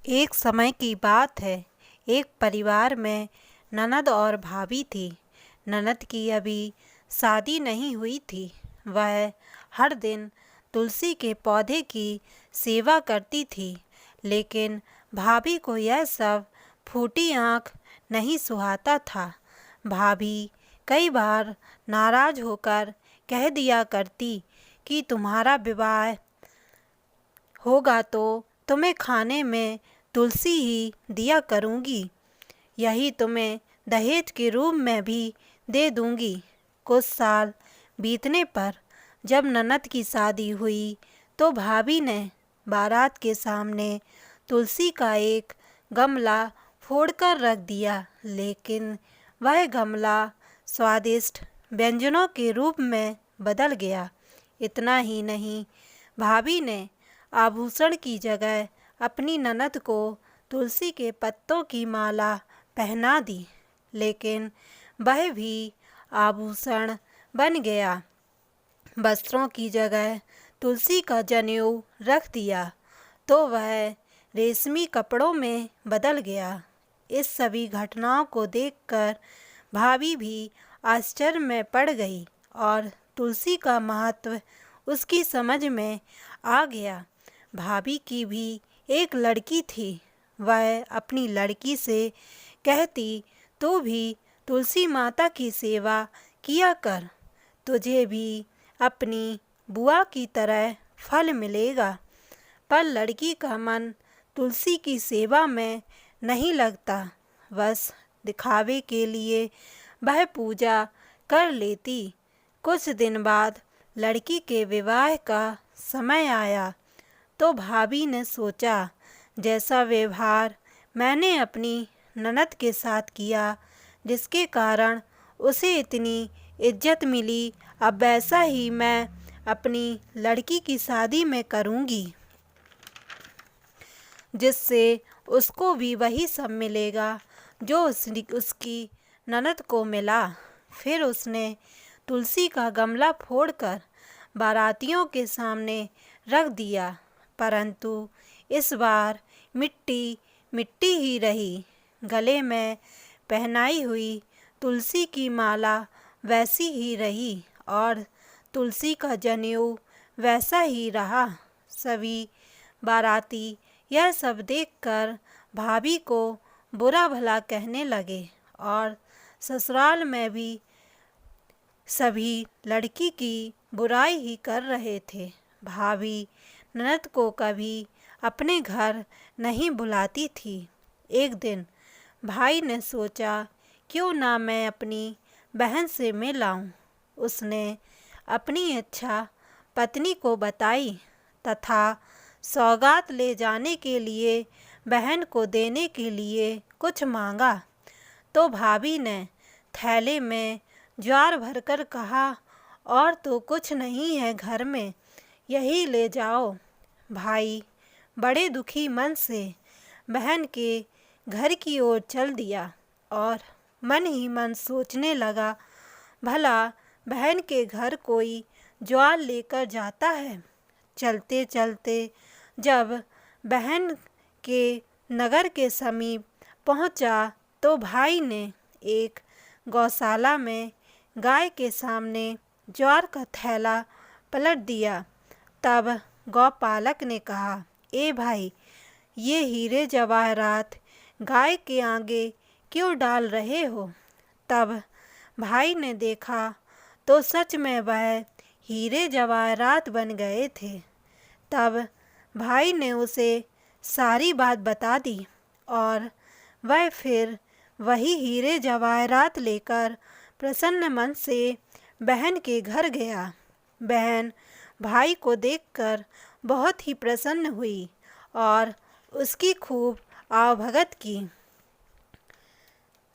एक समय की बात है। एक परिवार में ननद और भाभी थी। ननद की अभी शादी नहीं हुई थी। वह हर दिन तुलसी के पौधे की सेवा करती थी, लेकिन भाभी को यह सब फूटी आँख नहीं सुहाता था। भाभी कई बार नाराज होकर कह दिया करती कि तुम्हारा विवाह होगा तो तुम्हें खाने में तुलसी ही दिया करूँगी, यही तुम्हें दहेज के रूप में भी दे दूँगी। कुछ साल बीतने पर जब ननद की शादी हुई तो भाभी ने बारात के सामने तुलसी का एक गमला फोड़कर रख दिया, लेकिन वह गमला स्वादिष्ट व्यंजनों के रूप में बदल गया। इतना ही नहीं, भाभी ने आभूषण की जगह अपनी ननद को तुलसी के पत्तों की माला पहना दी, लेकिन वह भी आभूषण बन गया। वस्त्रों की जगह तुलसी का जनेऊ रख दिया तो वह रेशमी कपड़ों में बदल गया। इस सभी घटनाओं को देखकर भाभी भी आश्चर्य में पड़ गई और तुलसी का महत्व उसकी समझ में आ गया। भाभी की भी एक लड़की थी। वह अपनी लड़की से कहती, तू भी तुलसी माता की सेवा किया कर, तुझे भी अपनी बुआ की तरह फल मिलेगा। पर लड़की का मन तुलसी की सेवा में नहीं लगता। बस दिखावे के लिए वह पूजा कर लेती। कुछ दिन बाद लड़की के विवाह का समय आया तो भाभी ने सोचा, जैसा व्यवहार मैंने अपनी ननद के साथ किया, जिसके कारण उसे इतनी इज्जत मिली, अब वैसा ही मैं अपनी लड़की की शादी में करूँगी, जिससे उसको भी वही सब मिलेगा जो उसकी ननद को मिला। फिर उसने तुलसी का गमला फोड़कर बारातियों के सामने रख दिया, परंतु इस बार मिट्टी मिट्टी ही रही। गले में पहनाई हुई तुलसी की माला वैसी ही रही और तुलसी का जनेऊ वैसा ही रहा। सभी बाराती यह सब देखकर भाभी को बुरा भला कहने लगे और ससुराल में भी सभी लड़की की बुराई ही कर रहे थे। भाभी ननद को कभी अपने घर नहीं बुलाती थी। एक दिन भाई ने सोचा, क्यों ना मैं अपनी बहन से मिल आऊं। उसने अपनी इच्छा पत्नी को बताई तथा सौगात ले जाने के लिए बहन को देने के लिए कुछ मांगा तो भाभी ने थैले में ज्वार भरकर कहा, और तो कुछ नहीं है घर में, यही ले जाओ। भाई बड़े दुखी मन से बहन के घर की ओर चल दिया और मन ही मन सोचने लगा, भला बहन के घर कोई ज्वार लेकर जाता है। चलते चलते जब बहन के नगर के समीप पहुंचा तो भाई ने एक गौशाला में गाय के सामने ज्वार का थैला पलट दिया। तब गौपालक ने कहा, ए भाई, ये हीरे जवाहरात गाय के आगे क्यों डाल रहे हो? तब भाई ने देखा तो सच में वह हीरे जवाहरात बन गए थे। तब भाई ने उसे सारी बात बता दी और वह फिर वही हीरे जवाहरात लेकर प्रसन्न मन से बहन के घर गया। बहन भाई को देखकर बहुत ही प्रसन्न हुई और उसकी खूब आवभगत की।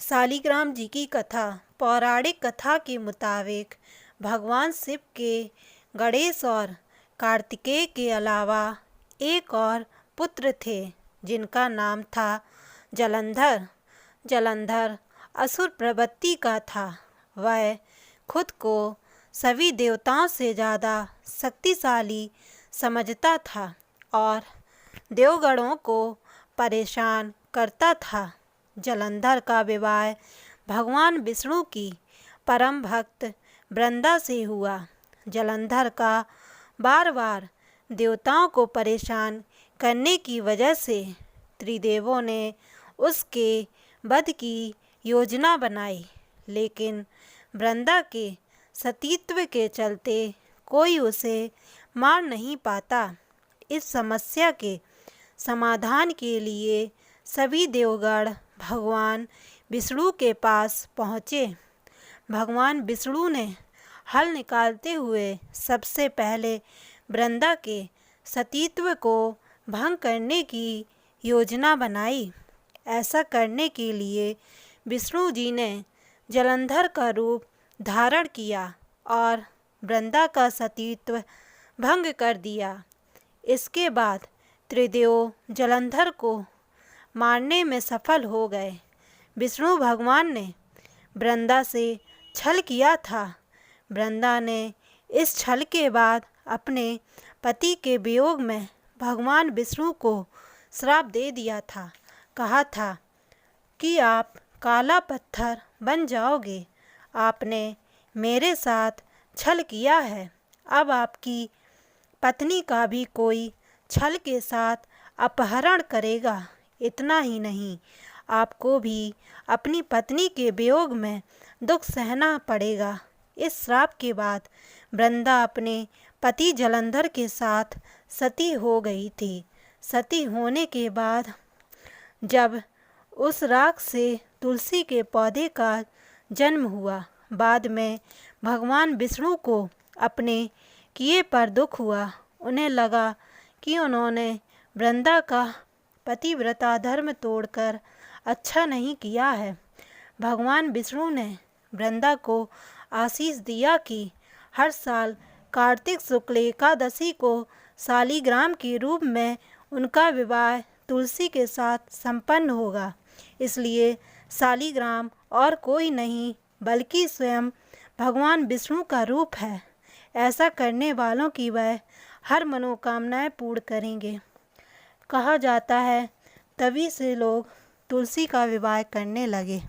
शालिग्राम जी की कथा। पौराणिक कथा के मुताबिक भगवान शिव के गणेश और कार्तिकेय के अलावा एक और पुत्र थे, जिनका नाम था जलंधर। जलंधर असुर प्रवृत्ति का था। वह खुद को सभी देवताओं से ज़्यादा शक्तिशाली समझता था और देवगणों को परेशान करता था। जलंधर का विवाह भगवान विष्णु की परम भक्त वृंदा से हुआ। जलंधर का बार बार देवताओं को परेशान करने की वजह से त्रिदेवों ने उसके वध की योजना बनाई, लेकिन वृंदा के सतीत्व के चलते कोई उसे मार नहीं पाता। इस समस्या के समाधान के लिए सभी देवगण भगवान विष्णु के पास पहुँचे। भगवान विष्णु ने हल निकालते हुए सबसे पहले वृंदा के सतीत्व को भंग करने की योजना बनाई। ऐसा करने के लिए विष्णु जी ने जलंधर का रूप धारण किया और वृंदा का सतीत्व भंग कर दिया। इसके बाद त्रिदेव जलंधर को मारने में सफल हो गए। विष्णु भगवान ने वृंदा से छल किया था। वृंदा ने इस छल के बाद अपने पति के वियोग में भगवान विष्णु को श्राप दे दिया था। कहा था कि आप काला पत्थर बन जाओगे। आपने मेरे साथ छल किया है, अब आपकी पत्नी का भी कोई छल के साथ अपहरण करेगा। इतना ही नहीं, आपको भी अपनी पत्नी के वियोग में दुख सहना पड़ेगा। इस श्राप के बाद वृंदा अपने पति जलंधर के साथ सती हो गई थी। सती होने के बाद जब उस राख से तुलसी के पौधे का जन्म हुआ, बाद में भगवान विष्णु को अपने किए पर दुख हुआ। उन्हें लगा कि उन्होंने वृंदा का पतिव्रता धर्म तोड़कर अच्छा नहीं किया है। भगवान विष्णु ने वृंदा को आशीष दिया कि हर साल कार्तिक शुक्ल एकादशी को शालिग्राम के रूप में उनका विवाह तुलसी के साथ संपन्न होगा। इसलिए शालिग्राम और कोई नहीं बल्कि स्वयं भगवान विष्णु का रूप है। ऐसा करने वालों की वह हर मनोकामनाएं पूर्ण करेंगे। कहा जाता है तभी से लोग तुलसी का विवाह करने लगे।